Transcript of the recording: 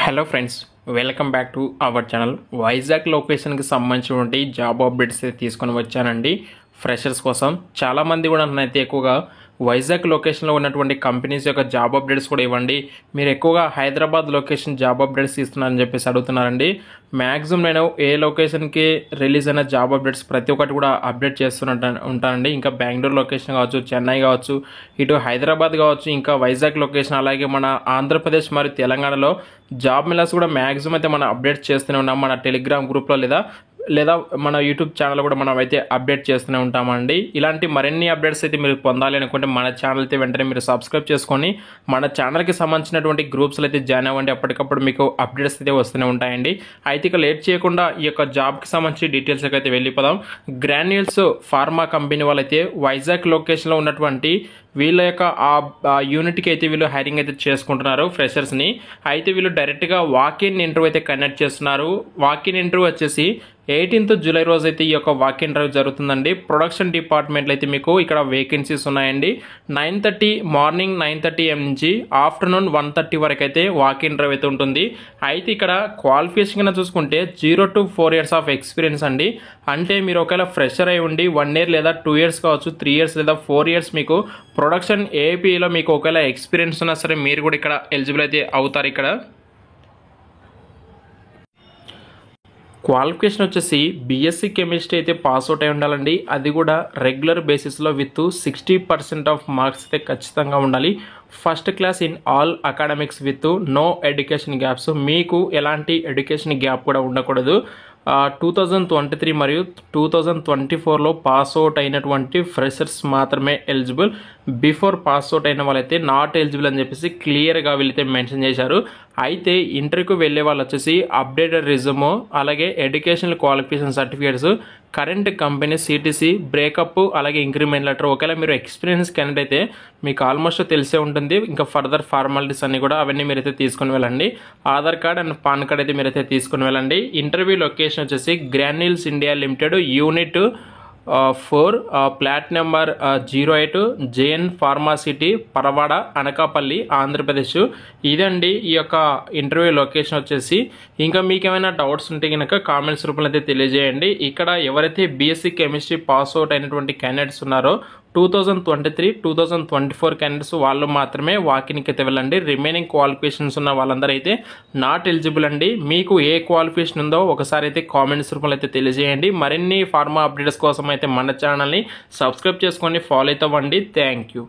Hello friends, welcome back to our channel. Vizag లొకేషన్కి సంబంధించినటువంటి job updates తీసుకొని వచ్చానండి. ఫ్రెషర్స్ కోసం చాలామంది కూడా నన్నైతే ఎక్కువగా వైజాగ్ లొకేషన్లో ఉన్నటువంటి కంపెనీస్ యొక్క జాబ్ అప్డేట్స్ కూడా ఇవ్వండి, మీరు ఎక్కువగా హైదరాబాద్ లొకేషన్ జాబ్ అప్డేట్స్ ఇస్తున్నారని చెప్పేసి అడుగుతున్నారండి. మ్యాక్సిమం నేను ఏ లొకేషన్కి రిలీజ్ అయిన జాబ్ అప్డేట్స్ ప్రతి ఒక్కటి కూడా అప్డేట్ ఉంటానండి. ఇంకా బెంగళూరు లొకేషన్ కావచ్చు, చెన్నై కావచ్చు, ఇటు హైదరాబాద్ కావచ్చు, ఇంకా వైజాగ్ లొకేషన్, అలాగే మన ఆంధ్రప్రదేశ్ మరియు తెలంగాణలో జాబ్ మిలాస్ కూడా మ్యాక్సిమం అయితే మనం అప్డేట్ చేస్తూనే ఉన్నాం మన టెలిగ్రామ్ గ్రూప్లో లేదా మన యూట్యూబ్ ఛానల్ కూడా మనం అయితే అప్డేట్ చేస్తూనే ఉంటామండి. ఇలాంటి మరిన్ని అప్డేట్స్ అయితే మీరు పొందాలి అనుకుంటే మన ఛానల్ అయితే వెంటనే మీరు సబ్స్క్రైబ్ చేసుకొని మన ఛానల్కి సంబంధించినటువంటి గ్రూప్స్లో అయితే జాయిన్ అవ్వండి. అప్పటికప్పుడు మీకు అప్డేట్స్ అయితే వస్తూనే ఉంటాయండి. అయితే ఇక లేట్ చేయకుండా ఈ యొక్క జాబ్కి సంబంధించి డీటెయిల్స్కి అయితే వెళ్ళిపోదాం. గ్రాన్యూల్స్ ఫార్మా కంపెనీ వాళ్ళైతే వైజాగ్ లొకేషన్లో ఉన్నటువంటి వీళ్ళ యొక్క ఆ యూనిట్కి అయితే వీళ్ళు హైరింగ్ అయితే చేసుకుంటున్నారు ఫ్రెషర్స్ని. అయితే వీళ్ళు డైరెక్ట్గా వాక్-ఇన్ ఇంటర్వ్యూ అయితే కండక్ట్ చేస్తున్నారు. వాక్-ఇన్ ఇంటర్వ్యూ వచ్చేసి 18th జూలై రోజు అయితే ఈ యొక్క వాక్-ఇన్ ఇంటర్వ్యూ జరుగుతుందండి. ప్రొడక్షన్ డిపార్ట్మెంట్లో అయితే మీకు ఇక్కడ వేకెన్సీస్ ఉన్నాయండి. మార్నింగ్ 9:30 AM నుంచి ఆఫ్టర్నూన్ 1:30 వరకు అయితే వాక్-ఇన్ ఇంటర్వ్యూ అయితే ఉంటుంది. అయితే ఇక్కడ క్వాలిఫికేషన్ కింద చూసుకుంటే 0 to 4 years ఆఫ్ ఎక్స్పీరియన్స్ అండి. అంటే మీరు ఒకవేళ ఫ్రెషర్ అయి ఉండి 1 year లేదా 2 years కావచ్చు, 3 years లేదా 4 years మీకు ప్రొడక్షన్ ఏపీలో మీకు ఒకవేళ ఎక్స్పీరియన్స్ ఉన్నా సరే మీరు కూడా ఇక్కడ ఎలిజిబుల్ అయితే అవుతారు. ఇక్కడ క్వాలిఫికేషన్ వచ్చేసి బీఎస్సీ కెమిస్ట్రీ అయితే పాస్ అవుట్ అయి ఉండాలండి. అది కూడా రెగ్యులర్ బేసిస్లో విత్ 60% ఆఫ్ మార్క్స్ అయితే ఖచ్చితంగా ఉండాలి. First class in all academics with no education gaps, మీకు ఎలాంటి ఎడ్యుకేషన్ గ్యాప్ కూడా ఉండకూడదు. 2023 మరియు 2024లో పాస్అవుట్ అయినటువంటి ఫ్రెషర్స్ మాత్రమే ఎలిజిబుల్. బిఫోర్ పాస్అవుట్ అయిన వాళ్ళైతే నాట్ ఎలిజిబుల్ అని చెప్పేసి క్లియర్గా వీళ్ళైతే మెన్షన్ చేశారు. అయితే ఇంటర్వ్యూకి వెళ్ళే వాళ్ళు వచ్చేసి అప్డేటెడ్ రెజ్యూమ్, అలాగే educational qualification certificates, current company CTC, breakup, అలాగే ఇంక్రిమెంట్ లెటర్. ఒకవేళ మీరు ఎక్స్పీరియన్స్ క్యాండిడేట్ అయితే మీకు ఆల్మోస్ట్ తెలిసే ఉంటుంది. ఇంకా ఫర్దర్ ఫార్మాలిటీస్ అన్ని కూడా అవన్నీ మీరైతే తీసుకుని వెళ్ళండి. Aadhaar card and PAN card అయితే మీరైతే తీసుకుని వెళ్ళండి. ఇంటర్వ్యూ లొకేషన్ వచ్చేసి Granules India Limited, unit 4, plot number 08, JN Pharma City, Paravada, Anakapalli, Andhra Pradesh. ఇదండి ఈ యొక్క ఇంటర్వ్యూ లొకేషన్ వచ్చేసి. ఇంకా మీకు ఏమైనా డౌట్స్ ఉంటే కనుక కామెంట్స్ రూపంలో అయితే తెలియజేయండి. ఇక్కడ ఎవరైతే బీఎస్సీ కెమిస్ట్రీ పాస్ అవుట్ అయినటువంటి క్యాండిడేట్స్ ఉన్నారో 2023, 2024 క్యాండిడేట్స్ వాళ్ళు మాత్రమే వాకిన్కి అయితే వెళ్ళండి. రిమైనింగ్ క్వాలిఫికేషన్స్ ఉన్న వాళ్ళందరూ అయితే నాట్ ఎలిజిబుల్ అండి. మీకు ఏ క్వాలిఫికేషన్ ఉందో ఒకసారి అయితే కామెంట్స్ రూపంలో అయితే తెలియజేయండి. మరిన్ని ఫార్మా అప్డేట్స్ కోసం అయితే మన ఛానల్ని సబ్స్క్రైబ్ చేసుకొని ఫాలో అవుతామండి. Thank you.